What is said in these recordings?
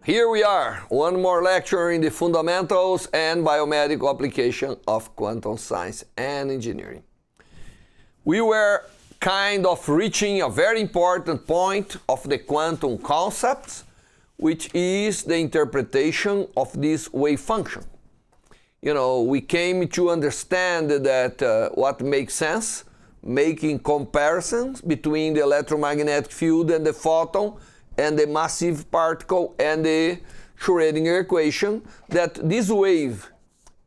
Here we are, one more lecture in the fundamentals and biomedical application of quantum science and engineering. We were kind of reaching a very important point of the quantum concepts, which is the interpretation of this wave function. We came to understand that what makes sense, making comparisons between the electromagnetic field and the photon and the massive particle and the Schrodinger equation, that this wave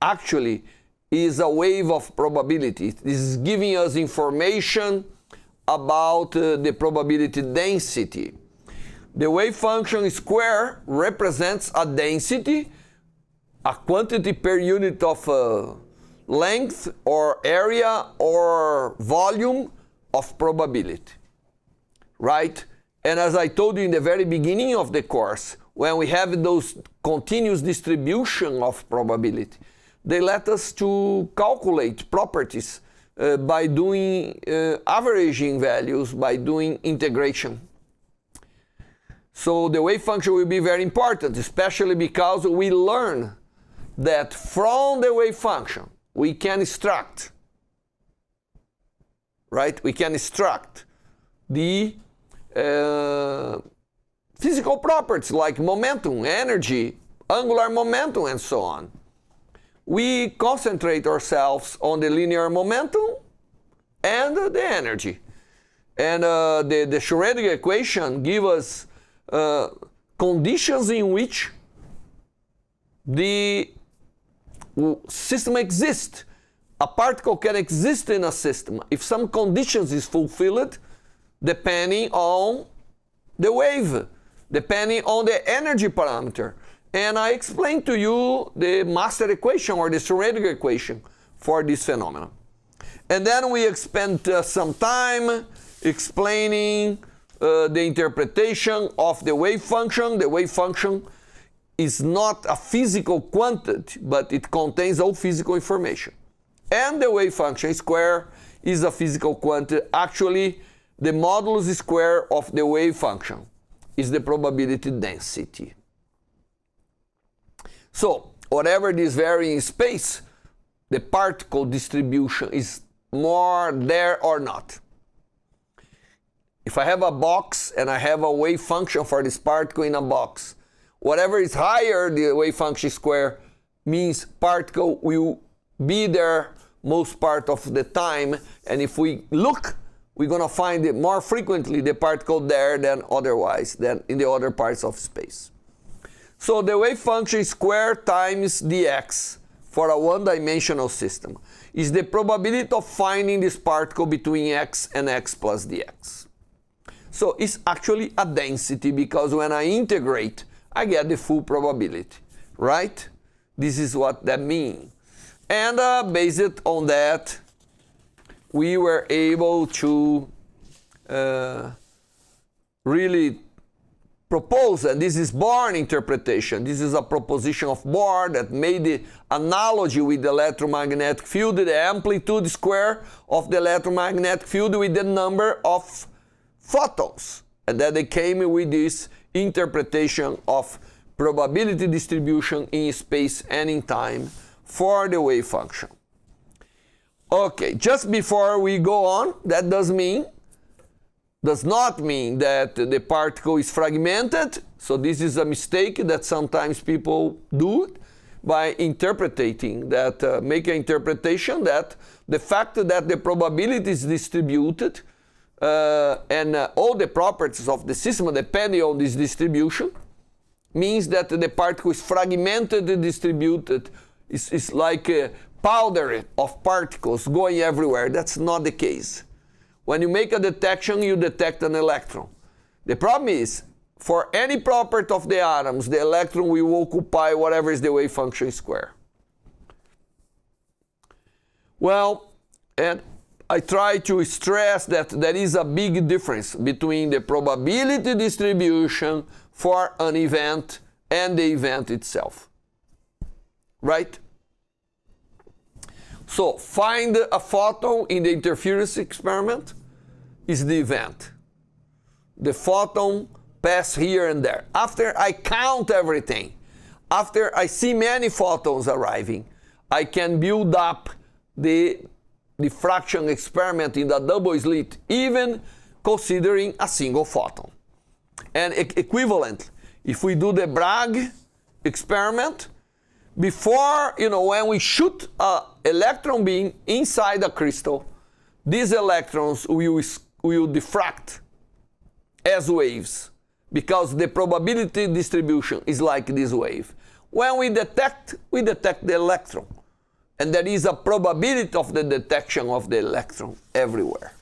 actually is a wave of probability. This is giving us information about the probability density. The wave function square represents a density, a quantity per unit of length or area or volume of probability, right? And as I told you in the very beginning of the course, when we have those continuous distribution of probability, they let us to calculate properties by doing averaging values, by doing integration. So the wave function will be very important, especially because we learn that from the wave function we can extract, right? We can extract the physical properties like momentum, energy, angular momentum, and so on. We concentrate ourselves on the linear momentum and the energy. And the Schrodinger equation gives us conditions in which the system exists. A particle can exist in a system if some conditions is fulfilled, depending on the wave, depending on the energy parameter. And I explained to you the master equation or the Schrodinger equation for this phenomenon. And then we spent some time explaining the interpretation of the wave function. The wave function is not a physical quantity, but it contains all physical information. And the wave function square is a physical quantity. Actually, the modulus square of the wave function is the probability density. So, whatever this vary in space, the particle distribution is more there or not. If I have a box and I have a wave function for this particle in a box, whatever is higher, the wave function square, means particle will be there most part of the time. And if we look, we're going to find it more frequently the particle there than otherwise, than in the other parts of space. So the wave function square times dx for a one-dimensional system is the probability of finding this particle between x and x plus dx. So it's actually a density, because when I integrate, I get the full probability, right? This is what that means. And based on that, we were able to really propose, and this is Bohr interpretation. This is a proposition of Bohr that made the analogy with the electromagnetic field, the amplitude square of the electromagnetic field with the number of photons. And then they came with this interpretation of probability distribution in space and in time for the wave function. Okay, just before we go on, that does not mean that the particle is fragmented. So this is a mistake that sometimes people do by interpreting that, make an interpretation that the fact that the probability is distributed and all the properties of the system depending on this distribution means that the particle is fragmented and distributed. It's like a powder of particles going everywhere. That's not the case. When you make a detection, you detect an electron. The problem is, for any property of the atoms, the electron will occupy whatever is the wave function square. Well, and I try to stress that there is a big difference between the probability distribution for an event and the event itself. Right? So, find a photon in the interference experiment is the event. The photon pass here and there. After I count everything, after I see many photons arriving, I can build up the diffraction experiment in the double slit, even considering a single photon. And equivalent, if we do the Bragg experiment, before, when we shoot an electron beam inside a crystal, these electrons will diffract as waves, because the probability distribution is like this wave. When we detect the electron, and there is a probability of the detection of the electron everywhere.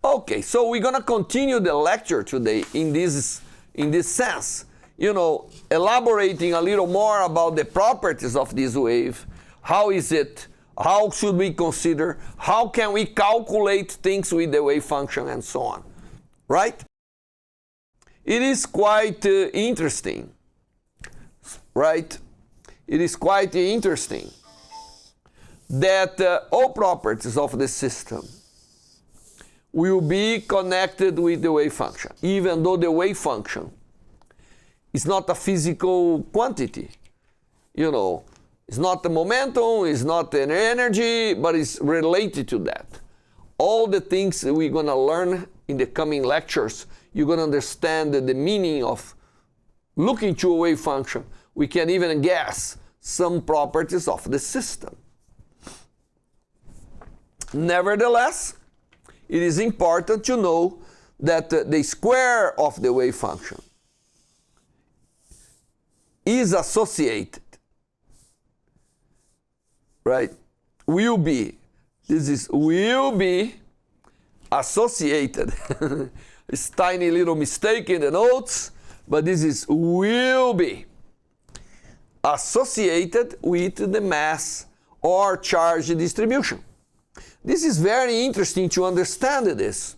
Okay, so we're gonna continue the lecture today in this sense, elaborating a little more about the properties of this wave. How is it? How should we consider? How can we calculate things with the wave function and so on, right? It is quite interesting, right? It is quite interesting that all properties of the system will be connected with the wave function, even though the wave function is not a physical quantity. It's not the momentum, it's not an energy, but it's related to that. All the things that we're going to learn in the coming lectures, you're going to understand the meaning of looking to a wave function. We can even guess some properties of the system. Nevertheless, it is important to know that the square of the wave function is associated, right? Will be associated. It's tiny little mistake in the notes, but this is will be associated with the mass or charge distribution. This is very interesting to understand this,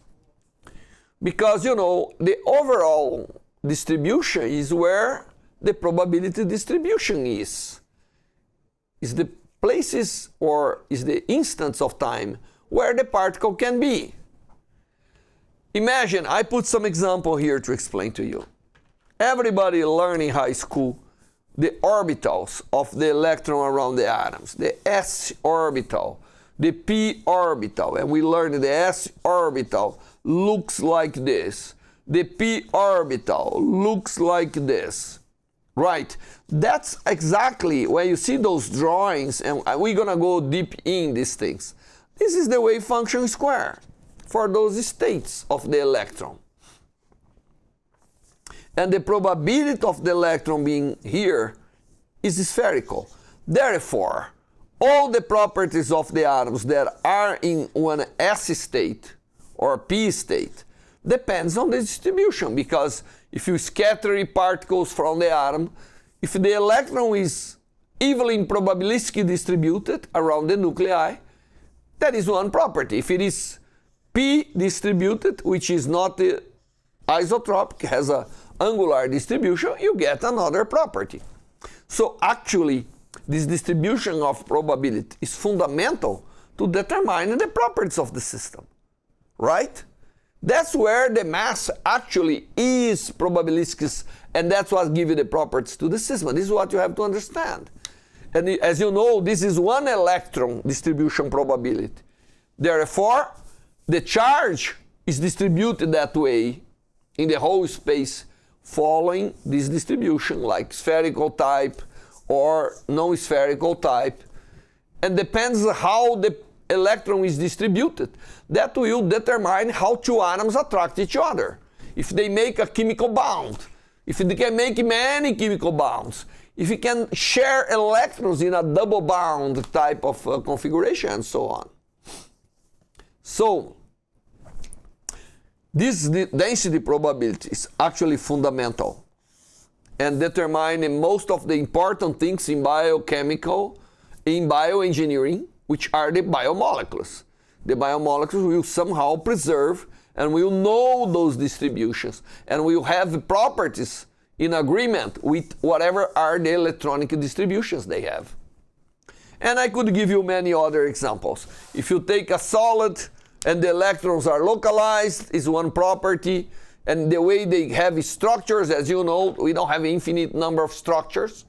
because the overall distribution is where the probability distribution is the places or is the instance of time where the particle can be. Imagine, I put some example here to explain to you. Everybody learned in high school the orbitals of the electron around the atoms, the s orbital, the p orbital, and we learned the s orbital looks like this, the p orbital looks like this, right? That's exactly when you see those drawings, and we're gonna go deep in these things. This is the wave function square for those states of the electron. And the probability of the electron being here is spherical. Therefore, all the properties of the atoms that are in one S state or P state depends on the distribution, because if you scatter particles from the atom, if the electron is evenly probabilistically distributed around the nuclei, that is one property. If it is P distributed, which is not isotropic, has an angular distribution, you get another property. So actually, this distribution of probability is fundamental to determine the properties of the system, right? That's where the mass actually is probabilistic, and that's what gives you the properties to the system. This is what you have to understand. And as you know, this is one electron distribution probability. Therefore, the charge is distributed that way in the whole space following this distribution, like spherical type or non-spherical type, and depends how the electron is distributed. That will determine how two atoms attract each other. If they make a chemical bond, if they can make many chemical bonds, if you can share electrons in a double bond type of configuration, and so on. So, this density probability is actually fundamental and determine most of the important things in biochemical, in bioengineering, which are the biomolecules. The biomolecules will somehow preserve and will know those distributions and will have properties in agreement with whatever are the electronic distributions they have. And I could give you many other examples. If you take a solid and the electrons are localized, is one property, And the way they have structures, as you know, we don't have an infinite number of structures.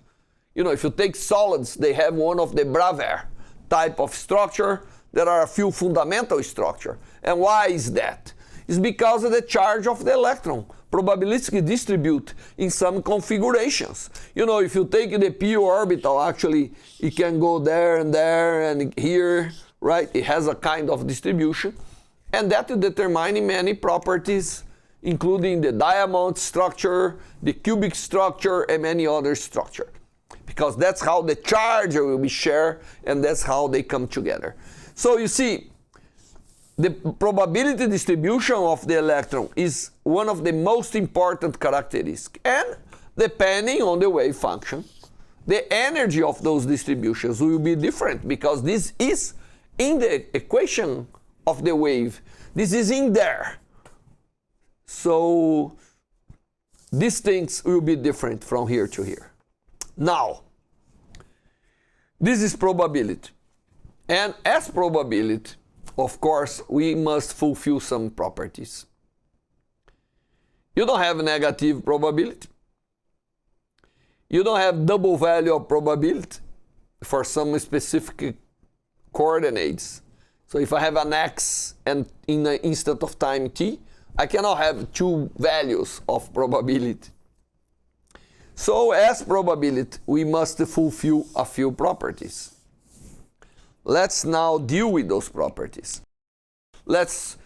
You know, if you take solids, they have one of the Bravais type of structure. There are a few fundamental structures. And why is that? It's because of the charge of the electron, probabilistically distribute in some configurations. You know, if you take the p orbital, actually, it can go there and here, right? It has a kind of distribution. And that will determine many properties, including the diamond structure, the cubic structure, and many other structures. Because that's how the charge will be shared, and that's how they come together. So you see, the probability distribution of the electron is one of the most important characteristics. And depending on the wave function, the energy of those distributions will be different, because this is in the equation of the wave. This is in there. So these things will be different from here to here. Now, this is probability. And as probability, of course, we must fulfill some properties. You don't have negative probability. You don't have double value of probability for some specific coordinates. So if I have an x and in an instant of time t, I cannot have two values of probability. So as probability, we must fulfill a few properties. Let's now deal with those properties. Let's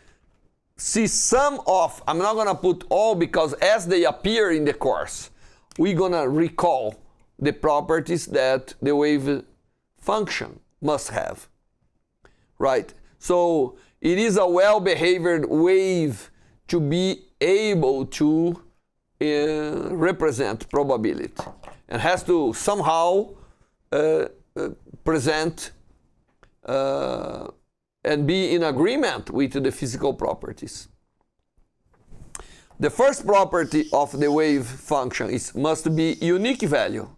see some of, I'm not going to put all because as they appear in the course, we're going to recall the properties that the wave function must have. Right? So it is a well-behaved wave to be able to represent probability, and has to somehow present and be in agreement with the physical properties. The first property of the wave function must be unique value.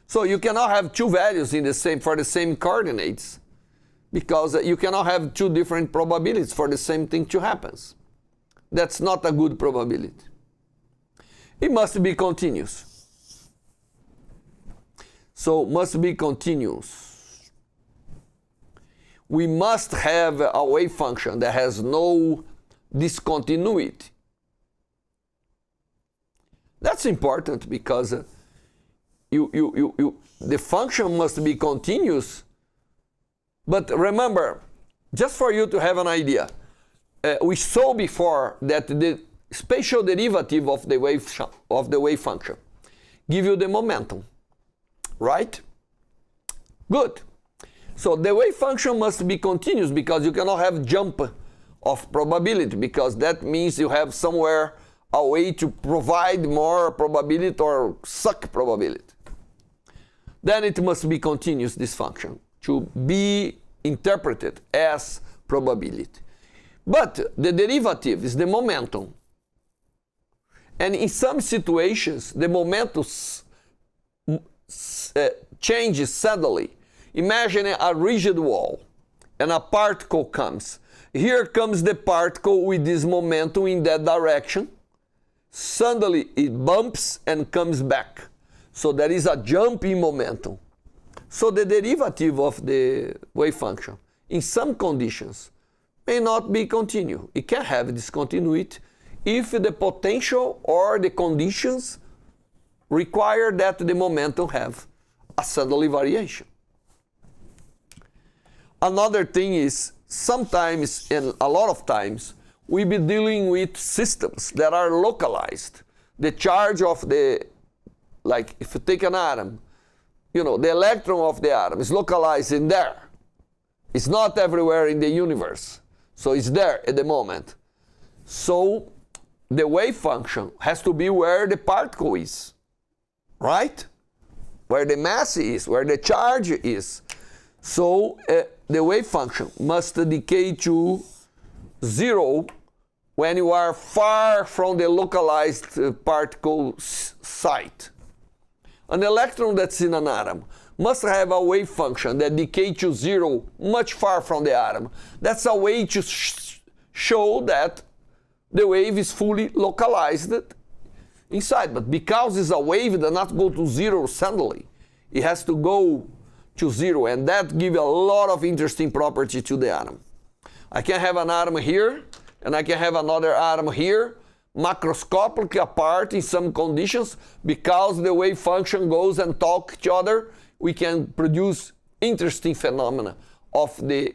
So you cannot have two values for the same coordinates, because you cannot have two different probabilities for the same thing to happen. That's not a good probability. It must be continuous. So must be continuous. We must have a wave function that has no discontinuity. That's important because the function must be continuous. But remember, just for you to have an idea, we saw before that the spatial derivative of the wave function give you the momentum, right? Good. So the wave function must be continuous, because you cannot have jump of probability, because that means you have somewhere a way to provide more probability or suck probability. Then it must be continuous, this function, to be interpreted as probability. But the derivative is the momentum. And in some situations, the momentum changes suddenly. Imagine a rigid wall and a particle comes. Here comes the particle with this momentum in that direction. Suddenly it bumps and comes back. So there is a jump in momentum. So the derivative of the wave function, in some conditions, may not be continuous. It can have discontinuity if the potential or the conditions require that the momentum have a sudden variation. Another thing is, sometimes, and a lot of times, we be dealing with systems that are localized. The charge of like if you take an atom, you know, the electron of the atom is localized in there. It's not everywhere in the universe. So it's there at the moment. So the wave function has to be where the particle is, right? Where the mass is, where the charge is. So the wave function must decay to 0 when you are far from the localized particle site. An electron that's in an atom must have a wave function that decays to 0 much far from the atom. That's a way to show that the wave is fully localized inside. But because it's a wave, it does not go to zero suddenly. It has to go to zero, and that gives a lot of interesting property to the atom. I can have an atom here, and I can have another atom here, macroscopically apart in some conditions. Because the wave function goes and talk to each other, we can produce interesting phenomena of the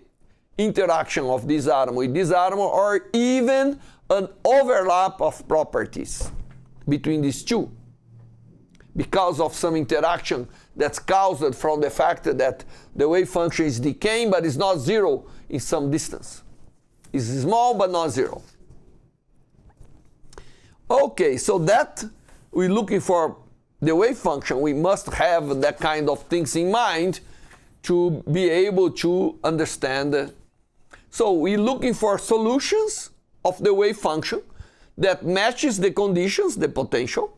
interaction of this atom with this atom, or even an overlap of properties between these two, because of some interaction that's caused from the fact that the wave function is decaying, but it's not zero in some distance. It's small, but not zero. Okay, so that we're looking for the wave function. We must have that kind of things in mind to be able to understand. So we're looking for solutions of the wave function that matches the conditions, the potential,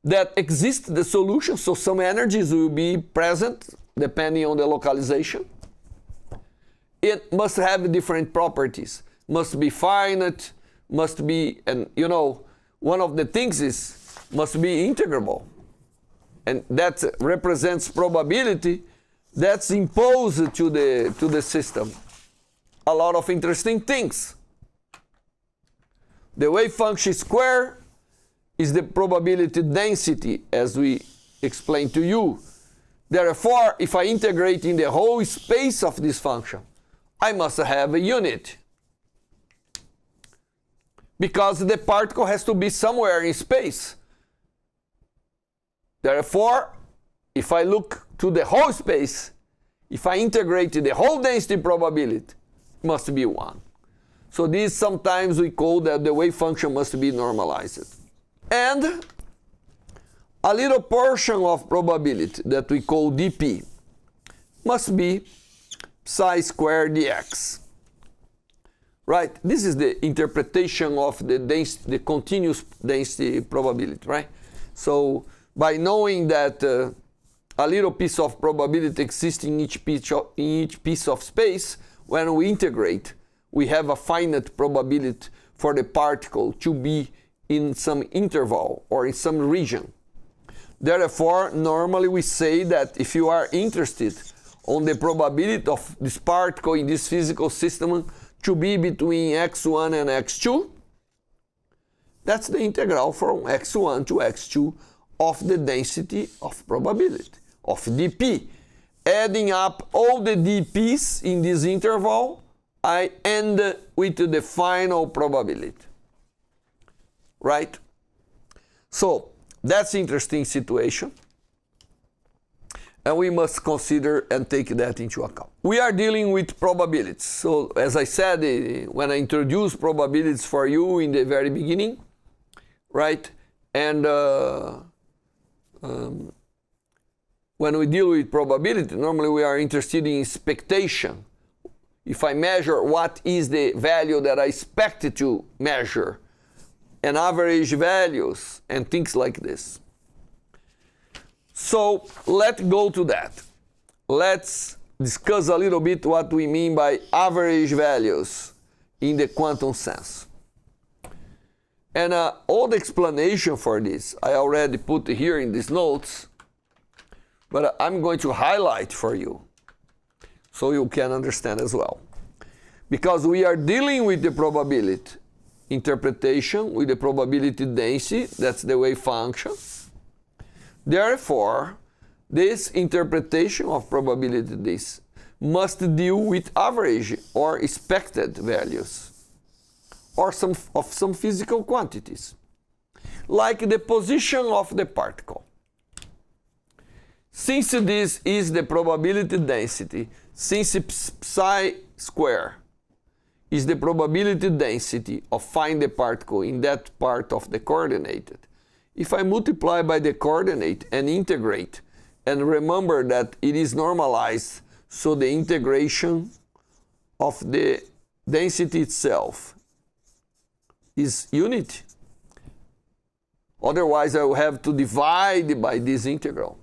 that exist the solution, so some energies will be present depending on the localization. It must have different properties, must be finite, must be, and you know, one of the things is, must be integrable. And that represents probability that's imposed to the system. A lot of interesting things. The wave function square is the probability density, as we explained to you. Therefore, if I integrate in the whole space of this function, I must have a unit. Because the particle has to be somewhere in space. Therefore, if I look to the whole space, if I integrate the whole density probability, it must be 1. So this sometimes we call that the wave function must be normalized. And a little portion of probability that we call dp must be psi squared dx. Right? This is the interpretation of the density, the continuous density probability, right? So by knowing that a little piece of probability exists in each piece of space, when we integrate, we have a finite probability for the particle to be in some interval or in some region. Therefore, normally we say that if you are interested on the probability of this particle in this physical system to be between x1 and x2, that's the integral from x1 to x2 of the density of probability, of dp. Adding up all the dp's in this interval, I end with the final probability. Right? So that's an interesting situation, and we must consider and take that into account. We are dealing with probabilities. So as I said, when I introduced probabilities for you in the very beginning, right? And when we deal with probability, normally we are interested in expectation. If I measure what is the value that I expect to measure, and average values, and things like this. So let's go to that. Let's discuss a little bit what we mean by average values in the quantum sense. And all the explanation for this I already put here in these notes, but I'm going to highlight for you so you can understand as well. Because we are dealing with the probability interpretation with the probability density, that's the wave function. Therefore, this interpretation of probability density must deal with average or expected values, or some physical quantities, like the position of the particle. Since this is the probability density, since psi square is the probability density of finding the particle in that part of the coordinate. If I multiply by the coordinate and integrate, and remember that it is normalized, so the integration of the density itself is unity. Otherwise, I will have to divide by this integral.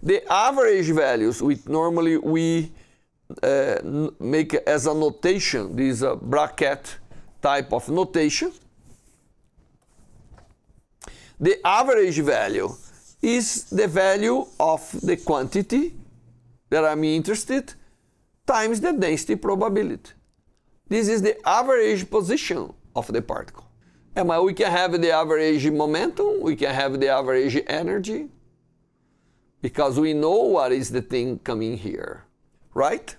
The average values, which normally we make as a notation, this bracket type of notation. The average value is the value of the quantity that I'm interested times the density probability. This is the average position of the particle. And we can have the average momentum, we can have the average energy, because we know what is the thing coming here, right?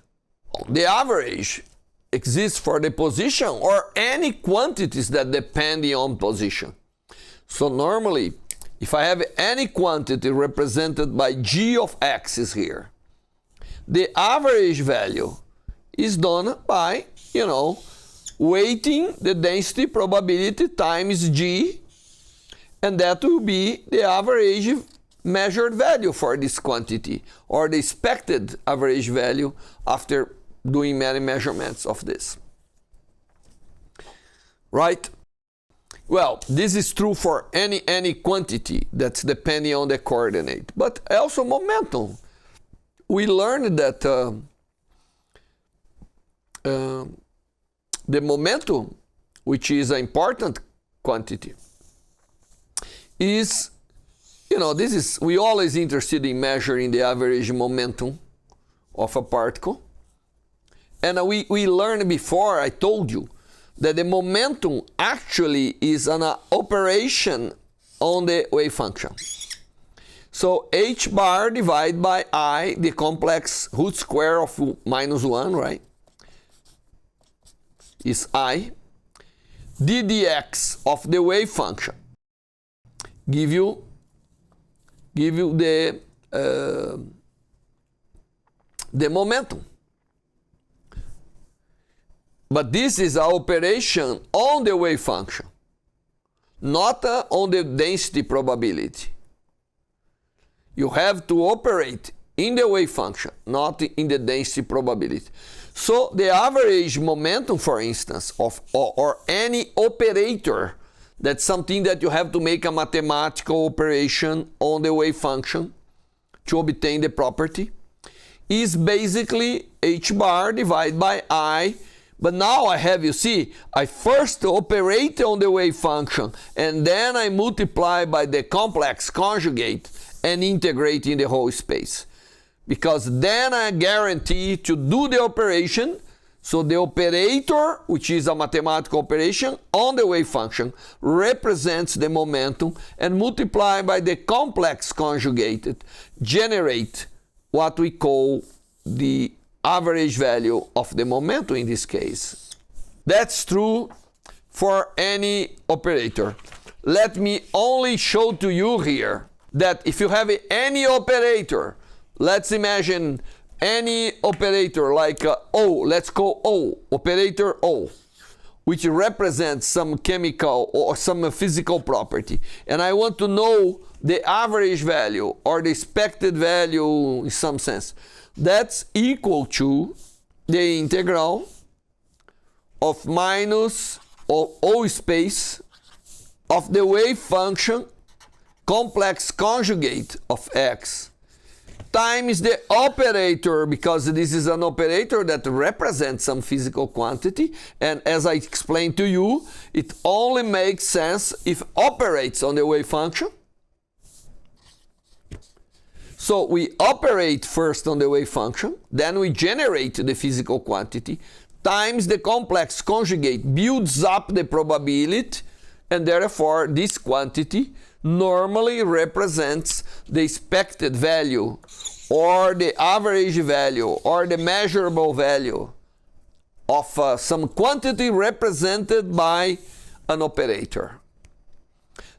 The average exists for the position or any quantities that depend on position. So normally, if I have any quantity represented by g of x is here, the average value is done by, weighting the density probability times g, and that will be the average measured value for this quantity, or the expected average value after doing many measurements of this. Right? Well, this is true for any quantity that's depending on the coordinate, but also momentum. We learned that the momentum, which is an important quantity, is, we always interested in measuring the average momentum of a particle. And we learned before, I told you, that the momentum actually is an operation on the wave function. So h bar divided by I, the complex root square of -1, right, is I. ddx of the wave function give you the momentum. But this is an operation on the wave function, not on the density probability. You have to operate in the wave function, not in the density probability. So the average momentum, for instance, or any operator, that's something that you have to make a mathematical operation on the wave function to obtain the property, is basically h bar divided by I. But now I have, I first operate on the wave function, and then I multiply by the complex conjugate and integrate in the whole space. Because then I guarantee to do the operation, so the operator, which is a mathematical operation on the wave function, represents the momentum, and multiply by the complex conjugated, generate what we call the average value of the momentum in this case. That's true for any operator. Let me only show to you here that if you have any operator, let's imagine any operator like O, let's call O, operator O, which represents some chemical or some physical property, and I want to know the average value or the expected value in some sense. That's equal to the integral of minus O space of the wave function complex conjugate of x times the operator, because this is an operator that represents some physical quantity, and as I explained to you, it only makes sense if it operates on the wave function. So we operate first on the wave function, then we generate the physical quantity, times the complex conjugate builds up the probability, and therefore this quantity normally represents the expected value or the average value or the measurable value of some quantity represented by an operator.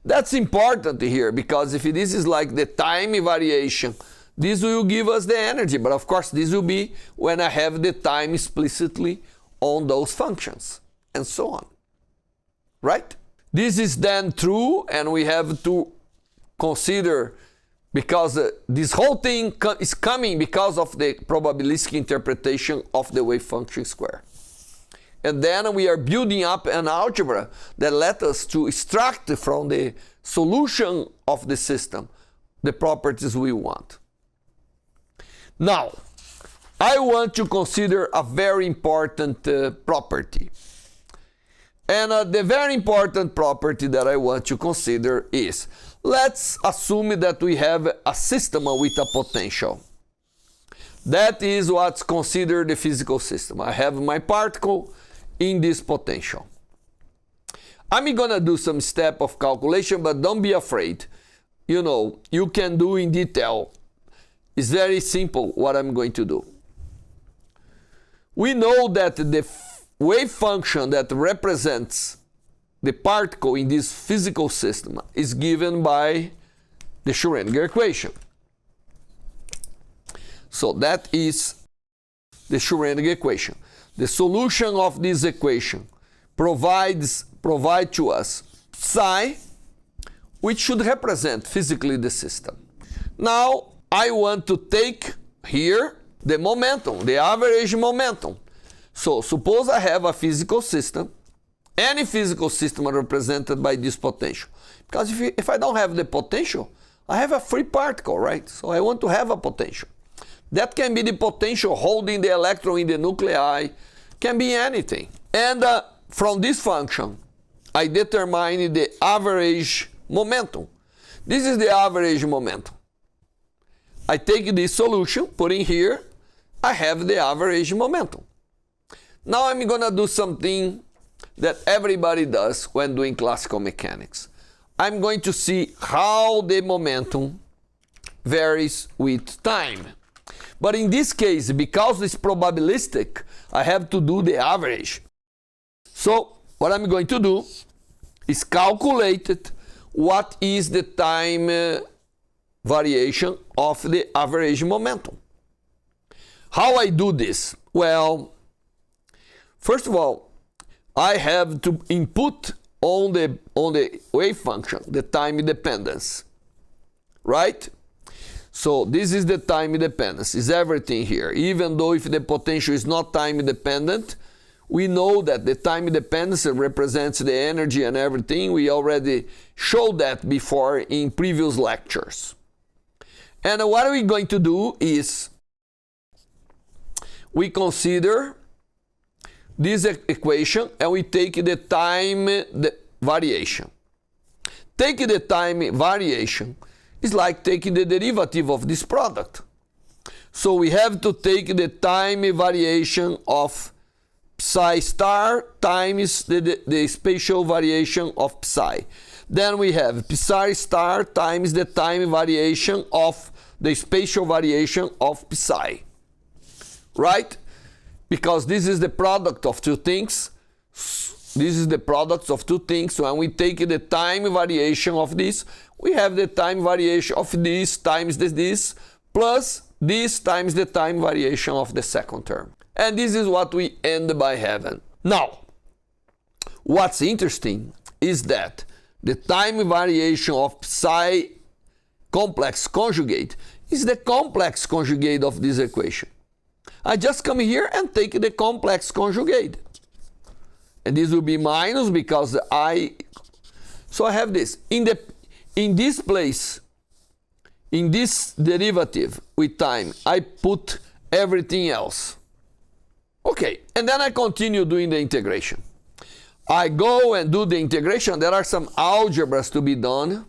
That's important here, because if this is like the time variation, this will give us the energy, but of course this will be when I have the time explicitly on those functions, and so on. Right? This is then true, and we have to consider, because this whole thing is coming because of the probabilistic interpretation of the wave function square. And then we are building up an algebra that lets us to extract from the solution of the system the properties we want. Now, I want to consider a very important property. And the very important property that I want to consider is, let's assume that we have a system with a potential. That is what's considered the physical system. I have my particle in this potential. I'm gonna do some step of calculation, but don't be afraid. You know, you can do in detail. It's very simple what I'm going to do. We know that the wave function that represents the particle in this physical system is given by the Schrodinger equation. So that is the Schrodinger equation. The solution of this equation provide to us psi, which should represent physically the system. Now I want to take here the momentum, the average momentum. So suppose I have a physical system, any physical system represented by this potential. Because if I don't have the potential, I have a free particle, right? So I want to have a potential. That can be the potential holding the electron in the nuclei, can be anything. And from this function, I determine the average momentum. This is the average momentum. I take this solution, put in here, I have the average momentum. Now I'm going to do something that everybody does when doing classical mechanics. I'm going to see how the momentum varies with time. But in this case, because it's probabilistic, I have to do the average. So what I'm going to do is calculate what is the time variation of the average momentum. How I do this? Well, first of all, I have to input on the wave function the time dependence, right? So this is the time dependence, is everything here. Even though if the potential is not time dependent, we know that the time dependence represents the energy and everything. We already showed that before in previous lectures. And what we're going to do is we consider this equation and we take the time variation. Taking the time variation is like taking the derivative of this product. So we have to take the time variation of psi star times the spatial variation of psi. Then we have psi star times the time variation of the spatial variation of psi. Right? Because this is the product of two things. This is the product of two things. So when we take the time variation of this, we have the time variation of this times this, plus this times the time variation of the second term. And this is what we end by having. Now, what's interesting is that the time variation of psi complex conjugate is the complex conjugate of this equation. I just come here and take the complex conjugate. And this will be minus because so I have this. In this place, in this derivative with time, I put everything else. Okay, and then I continue doing the integration. I go and do the integration. There are some algebras to be done.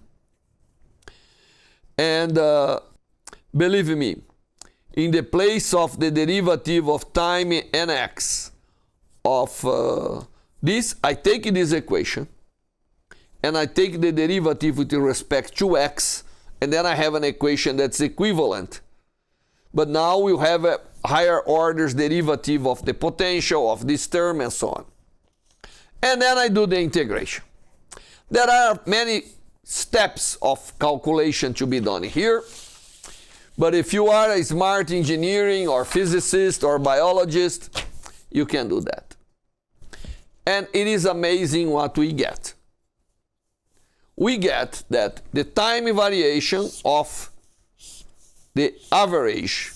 And believe me, in the place of the derivative of time nx of this, I take this equation and I take the derivative with respect to x, and then I have an equation that's equivalent. But now we'll have a higher orders derivative of the potential of this term and so on. And then I do the integration. There are many steps of calculation to be done here. But if you are a smart engineering or physicist or biologist, you can do that. And it is amazing what we get. We get that the time variation of the average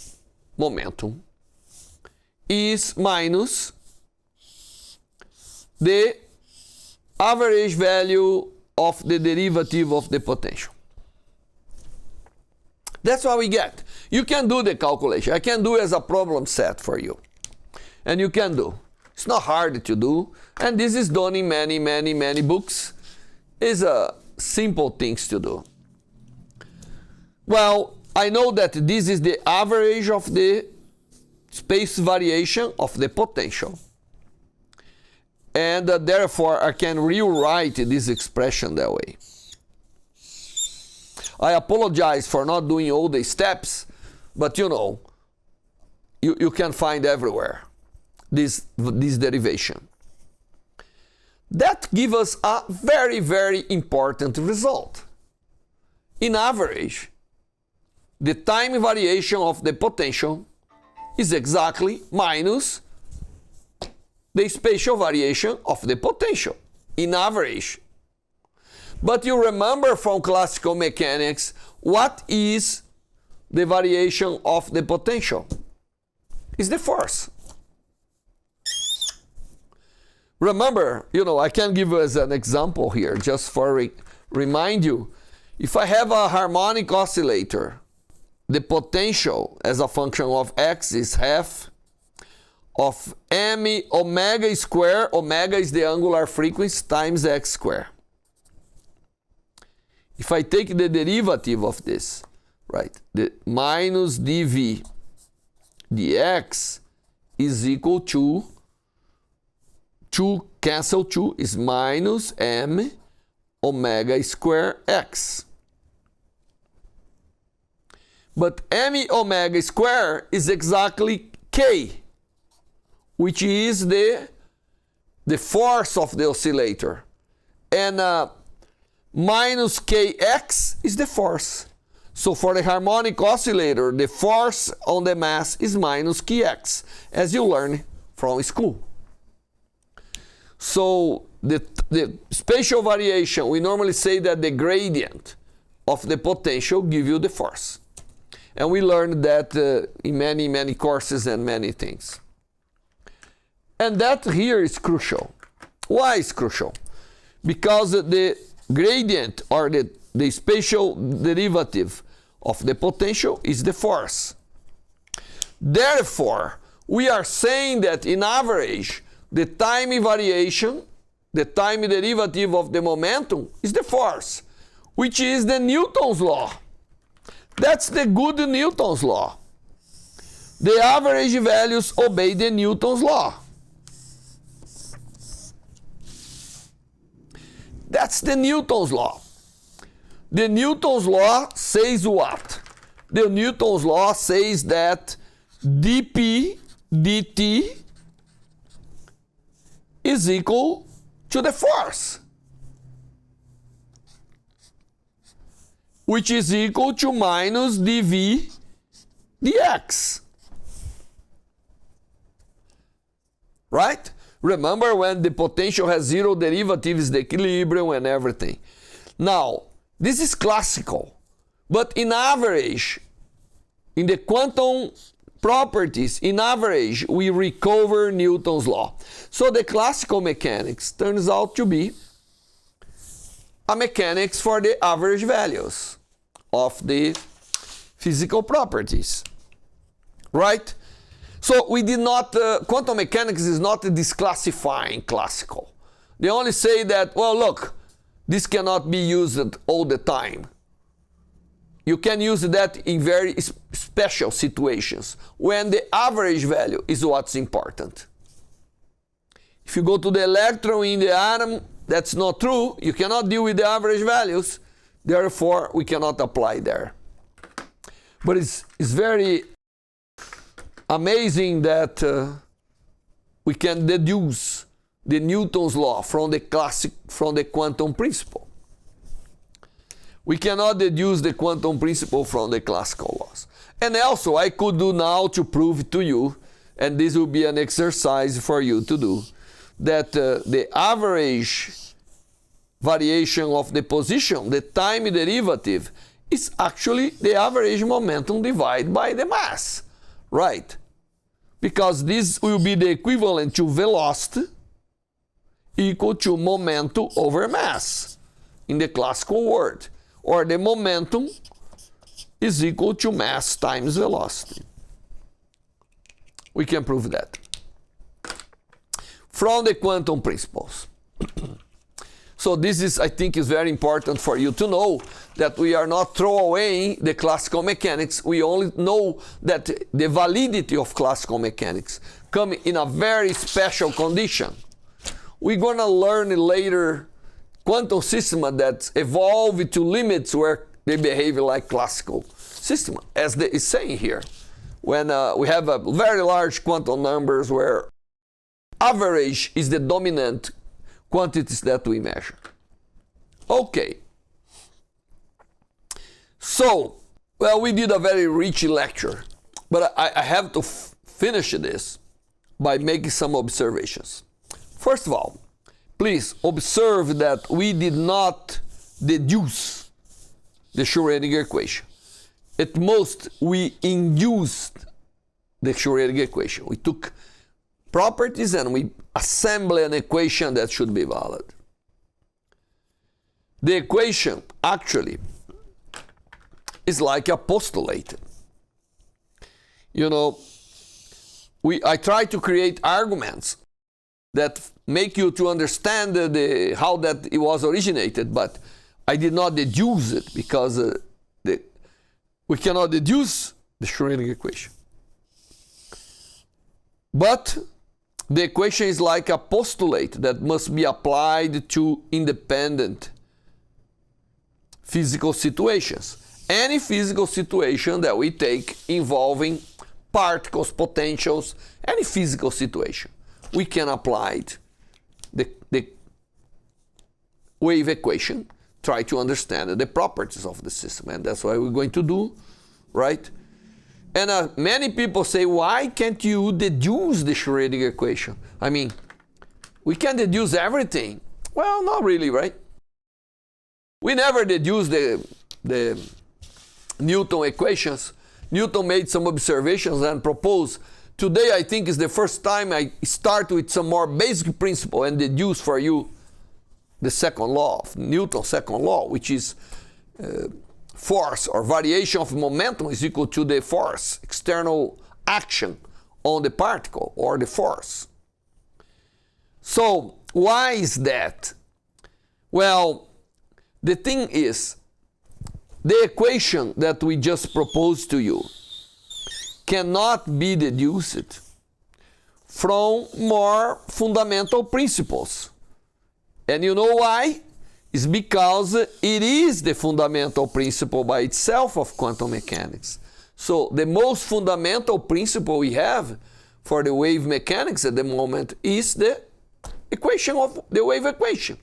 momentum is minus the average value of the derivative of the potential. That's what we get. You can do the calculation. I can do as a problem set for you. And you can do. It's not hard to do, and this is done in many books. It's simple things to do. Well, I know that this is the average of the space variation of the potential. And therefore, I can rewrite this expression that way. I apologize for not doing all the steps, but you know, you can find everywhere this derivation. That gives us a very important result. In average, the time variation of the potential is exactly minus the spatial variation of the potential, in average. But you remember from classical mechanics, what is the variation of the potential? It's the force. Remember, you know, I can give you as an example here, just for remind you, if I have a harmonic oscillator, the potential as a function of x is half of m omega square, omega is the angular frequency, times x square. If I take the derivative of this, right, the minus dv dx is equal to 2 cancel 2 is minus m omega square x. But m omega square is exactly k, which is the force of the oscillator. And minus kx is the force. So for the harmonic oscillator, the force on the mass is minus kx, as you learn from school. So the spatial variation, we normally say that the gradient of the potential gives you the force. And we learned that in many courses and many things. And that here is crucial. Why is crucial? Because the gradient or the spatial derivative of the potential is the force. Therefore, we are saying that in average, the time variation, the time derivative of the momentum is the force, which is the Newton's law. That's the good Newton's law. The average values obey the Newton's law. That's the Newton's law. The Newton's law says what? The Newton's law says that dp dt is equal to the force, which is equal to minus dv dx. Right? Remember, when the potential has zero derivatives, the equilibrium and everything. Now, this is classical, but in average, in the quantum properties, in average, we recover Newton's law. So the classical mechanics turns out to be a mechanics for the average values of the physical properties, right? So we did not, quantum mechanics is not disclassifying classical. They only say that, well, look, this cannot be used all the time. You can use that in very special situations when the average value is what's important. If you go to the electron in the atom, that's not true. You cannot deal with the average values. Therefore, we cannot apply there. But it's very amazing that we can deduce the Newton's law from the quantum principle. We cannot deduce the quantum principle from the classical laws. And also, I could do now to prove to you, and this will be an exercise for you to do, that the average variation of the position, the time derivative, is actually the average momentum divided by the mass, right? Because this will be the equivalent to velocity equal to momentum over mass in the classical world, or the momentum is equal to mass times velocity. We can prove that. from the quantum principles. So this is, I think, is very important for you to know that we are not throwing away the classical mechanics. We only know that the validity of classical mechanics come in a very special condition. We're going to learn later quantum systems that evolve to limits where they behave like classical system, as they is saying here. When we have a very large quantum numbers where average is the dominant quantities that we measure. Okay. So, well, we did a very rich lecture, but I have to finish this by making some observations. First of all, please observe that we did not deduce the Schrodinger equation. At most, we induced the Schrodinger equation. We took properties and we assembled an equation that should be valid. The equation actually is like a postulate. You know, I try to create arguments that make you to understand how that it was originated, but I did not deduce it because we cannot deduce the Schrodinger equation. But the equation is like a postulate that must be applied to independent physical situations. Any physical situation that we take involving particles, potentials, any physical situation, we can apply the wave equation, try to understand the properties of the system, and that's what we're going to do, right? And many people say, why can't you deduce the Schrodinger equation? I mean, we can deduce everything. Well, not really, right? We never deduced the Newton equations. Newton made some observations and proposed. Today, I think, is the first time I start with some more basic principle and deduce for you the second law of Newton's second law, which is force or variation of momentum is equal to the force, external action on the particle or the force. So why is that? Well, the thing is, the equation that we just proposed to you cannot be deduced from more fundamental principles. And you know why? It's because it is the fundamental principle by itself of quantum mechanics. So the most fundamental principle we have for the wave mechanics at the moment is the equation of the wave equation.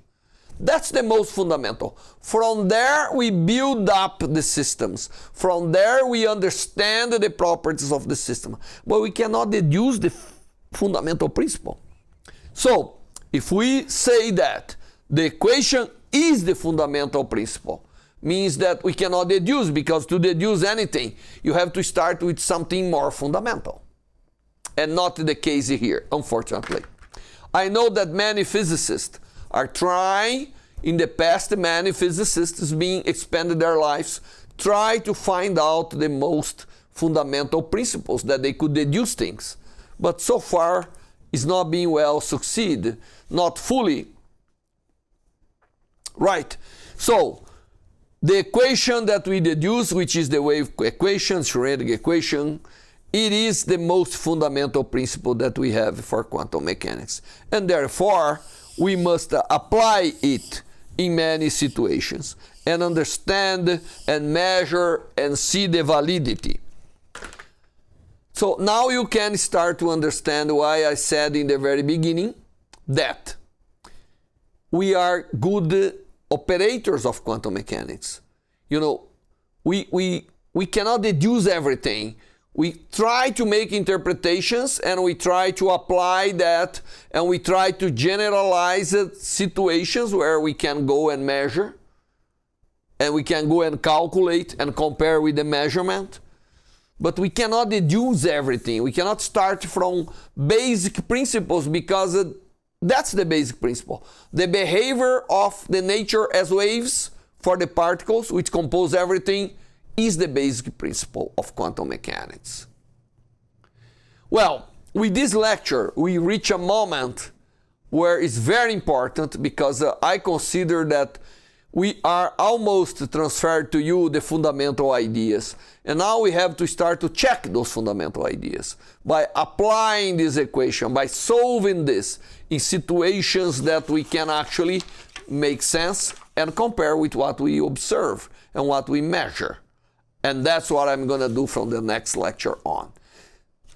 That's the most fundamental. From there we build up the systems. From there we understand the properties of the system. But we cannot deduce the fundamental principle. So if we say that the equation is the fundamental principle, means that we cannot deduce, because to deduce anything, you have to start with something more fundamental. And not the case here, unfortunately. I know that many physicists are trying, in the past, many physicists being expended their lives, try to find out the most fundamental principles that they could deduce things. But so far, it's not being well succeed, not fully. Right. So the equation that we deduce, which is the wave equation, Schrodinger equation, it is the most fundamental principle that we have for quantum mechanics. And therefore, we must apply it in many situations and understand and measure and see the validity. So now you can start to understand why I said in the very beginning that we are good operators of quantum mechanics. You know, we cannot deduce everything. We try to make interpretations and we try to apply that and we try to generalize situations where we can go and measure and we can go and calculate and compare with the measurement. But we cannot deduce everything. We cannot start from basic principles because that's the basic principle. The behavior of the nature as waves for the particles, which compose everything, is the basic principle of quantum mechanics. Well, with this lecture, we reach a moment where it's very important because I consider that we are almost transferred to you the fundamental ideas. And now we have to start to check those fundamental ideas by applying this equation, by solving this in situations that we can actually make sense and compare with what we observe and what we measure. And that's what I'm going to do from the next lecture on.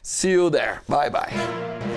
See you there. Bye-bye.